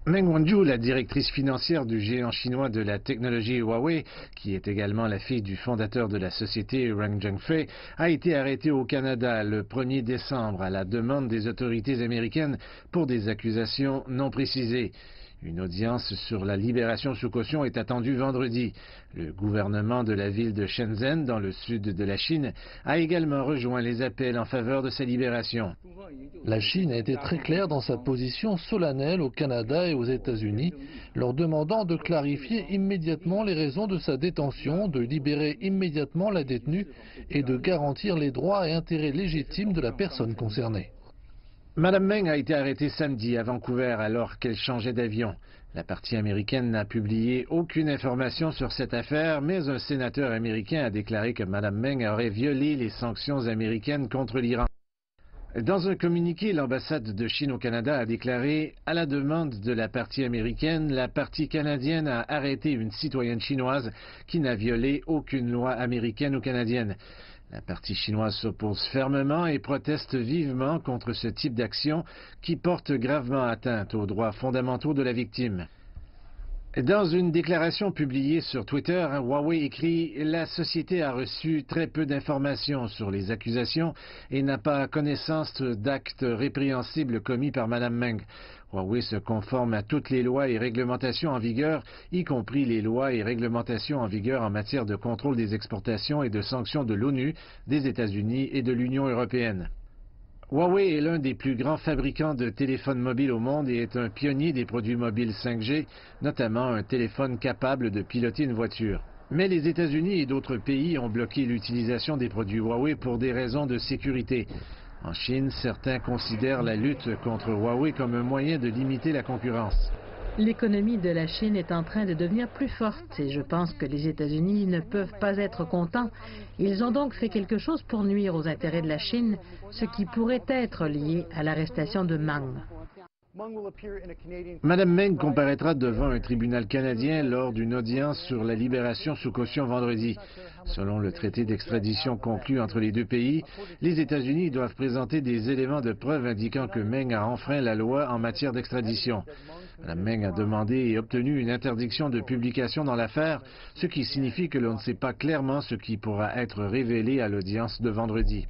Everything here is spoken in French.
Meng Wanzhou, la directrice financière du géant chinois de la technologie Huawei, qui est également la fille du fondateur de la société Reng Zhengfei, a été arrêtée au Canada le 1er décembre à la demande des autorités américaines pour des accusations non précisées. Une audience sur la libération sous caution est attendue vendredi. Le gouvernement de la ville de Shenzhen, dans le sud de la Chine, a également rejoint les appels en faveur de sa libération. La Chine a été très claire dans sa position solennelle au Canada et aux États-Unis, leur demandant de clarifier immédiatement les raisons de sa détention, de libérer immédiatement la détenue et de garantir les droits et intérêts légitimes de la personne concernée. Madame Meng a été arrêtée samedi à Vancouver alors qu'elle changeait d'avion. La partie américaine n'a publié aucune information sur cette affaire, mais un sénateur américain a déclaré que Madame Meng aurait violé les sanctions américaines contre l'Iran. Dans un communiqué, l'ambassade de Chine au Canada a déclaré « À la demande de la partie américaine, la partie canadienne a arrêté une citoyenne chinoise qui n'a violé aucune loi américaine ou canadienne. » La partie chinoise s'oppose fermement et proteste vivement contre ce type d'action qui porte gravement atteinte aux droits fondamentaux de la victime. Dans une déclaration publiée sur Twitter, Huawei écrit « La société a reçu très peu d'informations sur les accusations et n'a pas connaissance d'actes répréhensibles commis par Mme Meng. Huawei se conforme à toutes les lois et réglementations en vigueur, y compris les lois et réglementations en vigueur en matière de contrôle des exportations et de sanctions de l'ONU, des États-Unis et de l'Union européenne. » Huawei est l'un des plus grands fabricants de téléphones mobiles au monde et est un pionnier des produits mobiles 5G, notamment un téléphone capable de piloter une voiture. Mais les États-Unis et d'autres pays ont bloqué l'utilisation des produits Huawei pour des raisons de sécurité. En Chine, certains considèrent la lutte contre Huawei comme un moyen de limiter la concurrence. L'économie de la Chine est en train de devenir plus forte et je pense que les États-Unis ne peuvent pas être contents. Ils ont donc fait quelque chose pour nuire aux intérêts de la Chine, ce qui pourrait être lié à l'arrestation de Meng. Madame Meng comparaîtra devant un tribunal canadien lors d'une audience sur la libération sous caution vendredi. Selon le traité d'extradition conclu entre les deux pays, les États-Unis doivent présenter des éléments de preuve indiquant que Meng a enfreint la loi en matière d'extradition. Madame Meng a demandé et obtenu une interdiction de publication dans l'affaire, ce qui signifie que l'on ne sait pas clairement ce qui pourra être révélé à l'audience de vendredi.